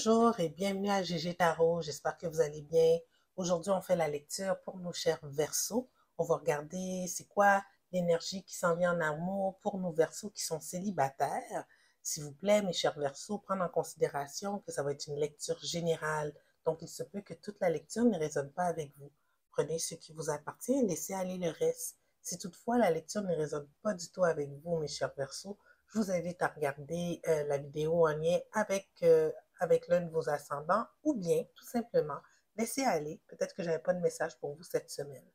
Bonjour et bienvenue à GG Tarot. J'espère que vous allez bien. Aujourd'hui, on fait la lecture pour nos chers Verseaux. On va regarder c'est quoi l'énergie qui s'en vient en amour pour nos Verseaux qui sont célibataires. S'il vous plaît, mes chers Verseaux, prendre en considération que ça va être une lecture générale. Donc, il se peut que toute la lecture ne résonne pas avec vous. Prenez ce qui vous appartient et laissez aller le reste. Si toutefois la lecture ne résonne pas du tout avec vous, mes chers Verseaux, je vous invite à regarder la vidéo en lien avec l'un de vos ascendants ou bien, tout simplement, laissez aller. Peut-être que je n'avais pas de message pour vous cette semaine.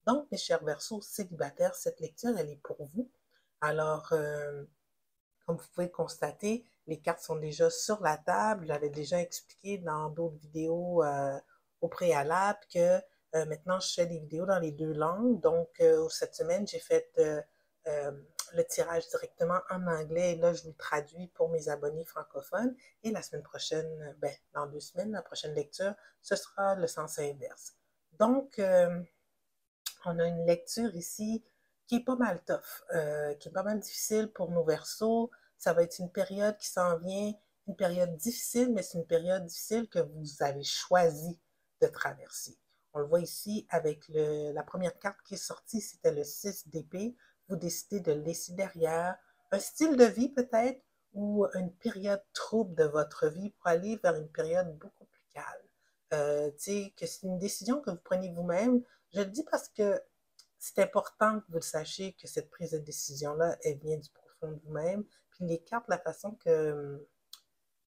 Donc, mes chers Verseaux célibataires, cette lecture, elle est pour vous. Alors, comme vous pouvez constater, les cartes sont déjà sur la table. J'avais déjà expliqué dans d'autres vidéos au préalable que maintenant, je fais des vidéos dans les deux langues. Donc, cette semaine, j'ai fait euh, le tirage directement en anglais. Et là, je vous le traduis pour mes abonnés francophones. Et la semaine prochaine, dans 2 semaines, la prochaine lecture, ce sera le sens inverse. Donc, on a une lecture ici qui est pas mal tough, qui est pas mal difficile pour nos Verseaux. Ça va être une période qui s'en vient, une période difficile, mais c'est une période difficile que vous avez choisi de traverser. On le voit ici avec la première carte qui est sortie, c'était le 6 d'épée. Vous décidez de laisser derrière un style de vie peut-être ou une période trouble de votre vie pour aller vers une période beaucoup plus calme. Tu sais, que c'est une décision que vous prenez vous-même. Je le dis parce que c'est important que vous le sachiez que cette prise de décision-là, elle vient du profond de vous-même. Puis les cartes, la façon que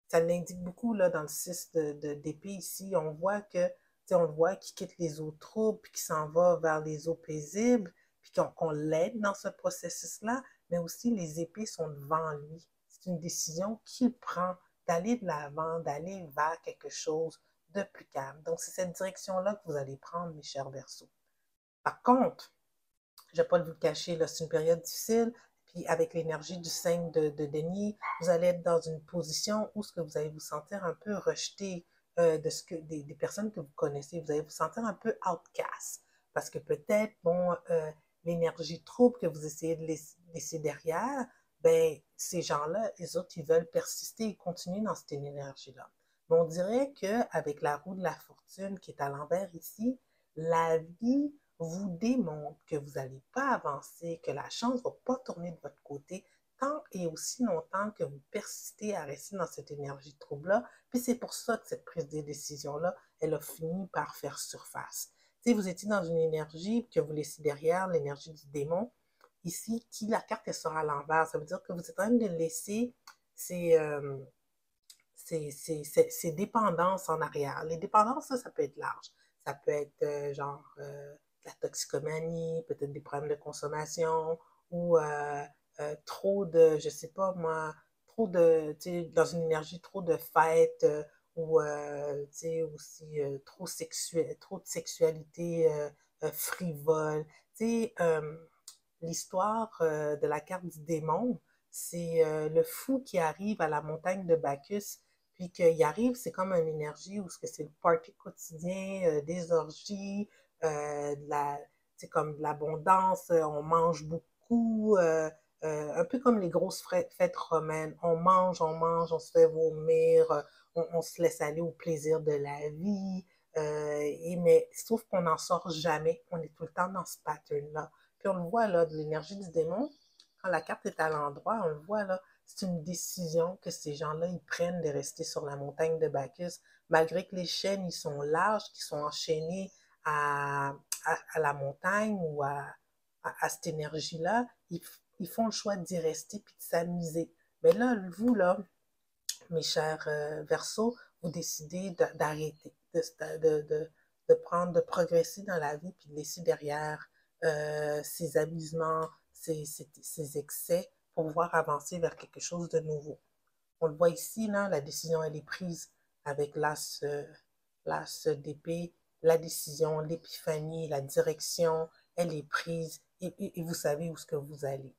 ça l'indique beaucoup là, dans le 6 d'épée ici, on voit que, tu sais, on le voit qui quitte les eaux troubles, puis qui s'en va vers les eaux paisibles, puis qu'on l'aide dans ce processus-là, mais aussi les épées sont devant lui. C'est une décision qu'il prend d'aller de l'avant, d'aller vers quelque chose de plus calme. Donc, c'est cette direction-là que vous allez prendre, mes chers Verseaux. Par contre, je ne vais pas vous le cacher, c'est une période difficile. Puis avec l'énergie du 5 de denier, vous allez être dans une position où ce que vous allez vous sentir un peu rejeté des personnes que vous connaissez. Vous allez vous sentir un peu outcast. Parce que peut-être, bon, l'énergie trouble que vous essayez de laisser derrière, ben, ces gens-là, les autres, ils veulent persister et continuer dans cette énergie-là. Mais on dirait qu'avec la roue de la fortune qui est à l'envers ici, la vie vous démontre que vous n'allez pas avancer, que la chance ne va pas tourner de votre côté tant et aussi longtemps que vous persistez à rester dans cette énergie de trouble-là. Puis c'est pour ça que cette prise de décision-là, elle a fini par faire surface. Si vous étiez dans une énergie que vous laissez derrière, l'énergie du démon, ici, qui la carte elle sera à l'envers, ça veut dire que vous êtes en train de laisser ces, ces dépendances en arrière. Les dépendances, ça peut être large. Ça peut être la toxicomanie, peut-être des problèmes de consommation ou trop de, je sais pas moi, trop de, tu sais, dans une énergie, trop de fêtes ou, tu sais, aussi trop de sexualité frivole. Tu sais, l'histoire de la carte du démon, c'est le fou qui arrive à la montagne de Bacchus, puis qu'il arrive, c'est comme une énergie où c'est le party quotidien, des orgies, c'est comme de l'abondance, on mange beaucoup, un peu comme les grosses fêtes romaines. On mange, on se fait vomir, on se laisse aller au plaisir de la vie. Mais il se trouve qu'on n'en sort jamais. On est tout le temps dans ce pattern-là. Puis on le voit là, de l'énergie du démon, quand la carte est à l'endroit, on le voit là, c'est une décision que ces gens-là, ils prennent de rester sur la montagne de Bacchus, malgré que les chaînes, ils sont larges, qu'ils sont enchaînés à la montagne ou à cette énergie-là, ils font le choix d'y rester puis de s'amuser. Mais là, vous, là, mes chers Verseaux, vous décidez d'arrêter, de progresser dans la vie, puis de laisser derrière ces amusements, ces excès, pour pouvoir avancer vers quelque chose de nouveau. On le voit ici, là, la décision, elle est prise avec l'as d'épée, la décision, l'épiphanie, la direction, elle est prise, et vous savez où est-ce que vous allez.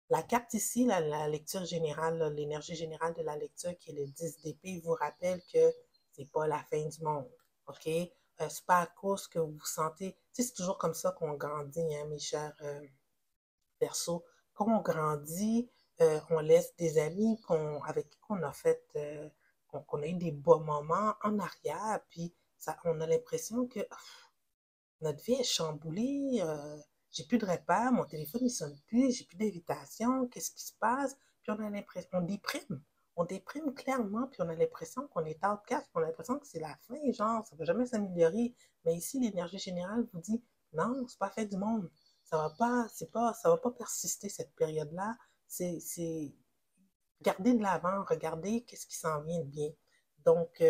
La carte ici, la lecture générale, l'énergie générale de la lecture qui est le 10 d'épée vous rappelle que c'est pas la fin du monde. OK? C'est pas à cause que vous vous sentez. Tu sais, c'est toujours comme ça qu'on grandit, hein, mes chers Verseaux. Quand on grandit, on laisse des amis avec qui on a fait, qu'on a eu des bons moments en arrière, puis ça, on a l'impression que notre vie est chamboulée, j'ai plus de repères, mon téléphone ne sonne plus, j'ai plus d'invitation, qu'est-ce qui se passe? Puis on a l'impression, on déprime clairement, puis on a l'impression qu'on est outcast, puis on a l'impression que c'est la fin, genre, ça ne va jamais s'améliorer. Mais ici, l'énergie générale vous dit, non, c'est pas fait du monde. Ça va pas persister cette période-là. C'est garder de l'avant, regarder qu'est-ce qui s'en vient de bien. Donc,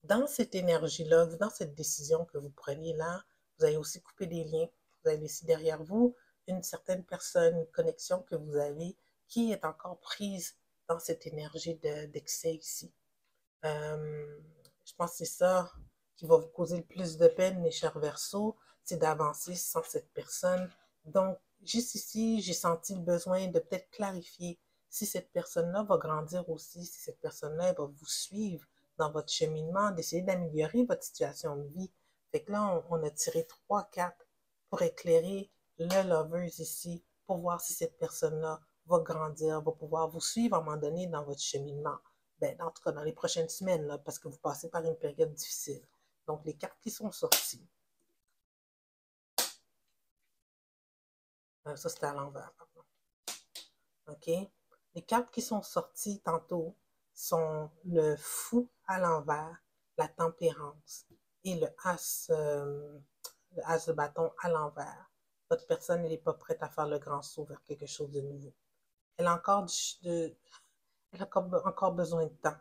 dans cette énergie-là, dans cette décision que vous prenez là, vous allez aussi couper des liens. Vous allez laisser derrière vous une certaine personne, une connexion que vous avez qui est encore prise dans cette énergie d'excès ici. Je pense que c'est ça qui va vous causer le plus de peine, mes chers Verseaux, c'est d'avancer sans cette personne. Donc, juste ici, j'ai senti le besoin de peut-être clarifier si cette personne-là va grandir aussi, si cette personne-là va vous suivre dans votre cheminement, d'essayer d'améliorer votre situation de vie. Fait que là, on a tiré 3 cartes pour éclairer le lovers ici, pour voir si cette personne-là va grandir, va pouvoir vous suivre à un moment donné dans votre cheminement. Ben, en tout cas, dans les prochaines semaines, là, parce que vous passez par une période difficile. Donc, les cartes qui sont sorties. Ça, c'était à l'envers, pardon. OK? Les cartes qui sont sorties tantôt sont le fou à l'envers, la tempérance et le as de bâton à l'envers. Votre personne, elle n'est pas prête à faire le grand saut vers quelque chose de nouveau. Elle a encore, elle a encore besoin de temps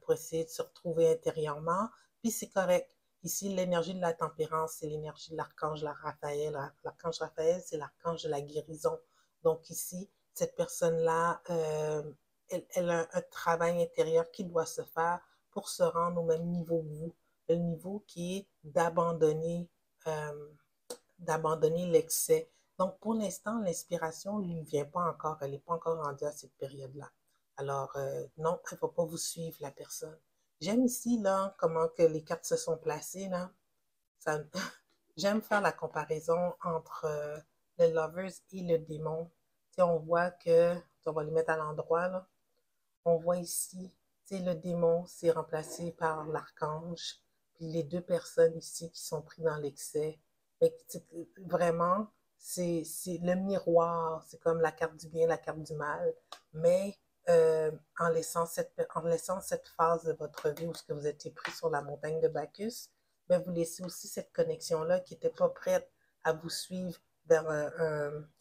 pour essayer de se retrouver intérieurement. Puis c'est correct. Ici, l'énergie de la tempérance, c'est l'énergie de l'archange Raphaël. L'archange Raphaël, c'est l'archange de la guérison. Donc ici, cette personne-là, elle a un travail intérieur qui doit se faire pour se rendre au même niveau que vous. Le niveau qui est d'abandonner l'excès. Donc, pour l'instant, l'inspiration ne lui vient pas encore. Elle n'est pas encore rendue à cette période-là. Alors, non, elle ne va pas vous suivre, la personne. J'aime ici, là, comment que les cartes se sont placées, là. Ça, j'aime faire la comparaison entre le lovers et le démon. Tu on voit que, on va les mettre à l'endroit, là. On voit ici, le démon, c'est remplacé par l'archange. Puis les deux personnes ici qui sont prises dans l'excès. Mais vraiment, c'est le miroir. C'est comme la carte du bien, la carte du mal. Mais en laissant cette phase de votre vie où ce que vous étiez pris sur la montagne de Bacchus, ben vous laissez aussi cette connexion-là qui n'était pas prête à vous suivre vers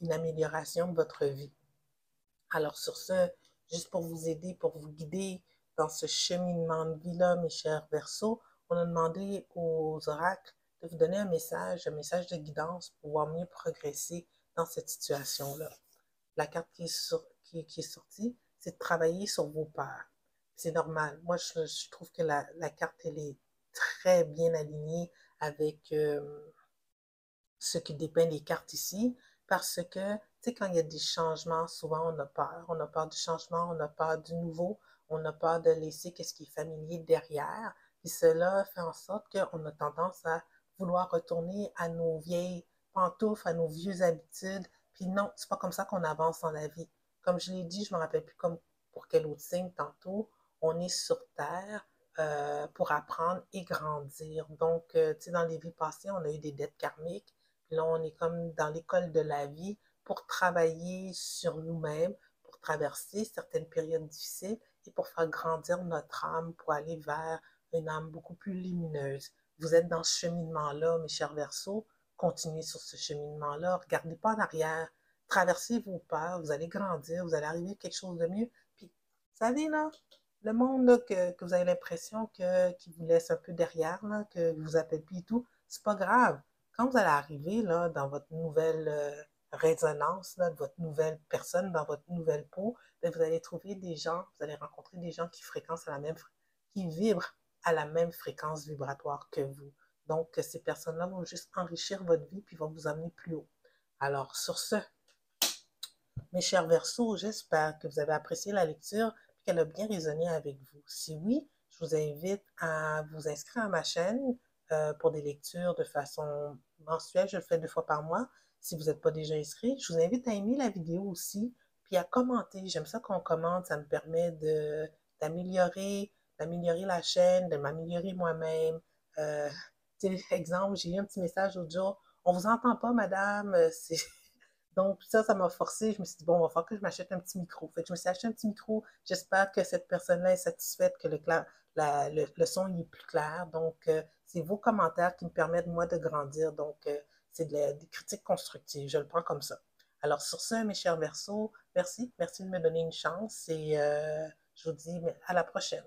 une amélioration de votre vie. Alors sur ce, juste pour vous aider, pour vous guider dans ce cheminement de vie-là, mes chers Verseaux, on a demandé aux oracles de vous donner un message de guidance pour pouvoir mieux progresser dans cette situation-là. La carte qui est sortie, c'est de travailler sur vos peurs. C'est normal. Moi, je trouve que la carte, elle est très bien alignée avec ce qui dépeint les cartes ici, parce que, tu sais, quand il y a des changements, souvent on a peur. On a peur du changement, on a peur du nouveau, on a peur de laisser ce qui est familier derrière. Puis cela fait en sorte qu'on a tendance à vouloir retourner à nos vieilles pantoufles, à nos vieux habitudes. Puis non, c'est pas comme ça qu'on avance dans la vie. Comme je l'ai dit, je me rappelle plus comme pour quel autre signe tantôt, on est sur Terre pour apprendre et grandir. Donc, tu sais, dans les vies passées, on a eu des dettes karmiques. Là, on est comme dans l'école de la vie pour travailler sur nous-mêmes, pour traverser certaines périodes difficiles et pour faire grandir notre âme, pour aller vers une âme beaucoup plus lumineuse. Vous êtes dans ce cheminement-là, mes chers Verseaux. Continuez sur ce cheminement-là. Regardez pas en arrière. Traversez vos peurs. Vous allez grandir. Vous allez arriver à quelque chose de mieux. Puis, vous savez, là, le monde là, que vous avez l'impression qu'il vous laisse un peu derrière, là, que vous appelle plus et tout, c'est pas grave. Quand vous allez arriver là, dans votre nouvelle résonance, là, de votre nouvelle personne, dans votre nouvelle peau, bien, vous allez trouver des gens, vous allez rencontrer des gens qui fréquentent à la même, qui vibrent à la même fréquence vibratoire que vous. Donc, ces personnes-là vont juste enrichir votre vie puis vont vous amener plus haut. Alors, sur ce, mes chers Verseaux, j'espère que vous avez apprécié la lecture et qu'elle a bien résonné avec vous. Si oui, je vous invite à vous inscrire à ma chaîne pour des lectures de façon mensuelle. Je le fais 2 fois par mois. Si vous n'êtes pas déjà inscrit, je vous invite à aimer la vidéo aussi, puis à commenter. J'aime ça qu'on commente, ça me permet d'améliorer la chaîne, de m'améliorer moi-même. Euh, exemple, j'ai eu un petit message l'autre jour, on vous entend pas, madame. Donc, ça m'a forcé. Je me suis dit, bon, il va falloir que je m'achète un petit micro. Fait que je me suis acheté un petit micro. J'espère que cette personne-là est satisfaite, que le son il est plus clair. Donc, c'est vos commentaires qui me permettent, moi, de grandir. Donc, c'est des critiques constructives. Je le prends comme ça. Alors, sur ce, mes chers Verseaux, merci. Merci de me donner une chance et je vous dis à la prochaine.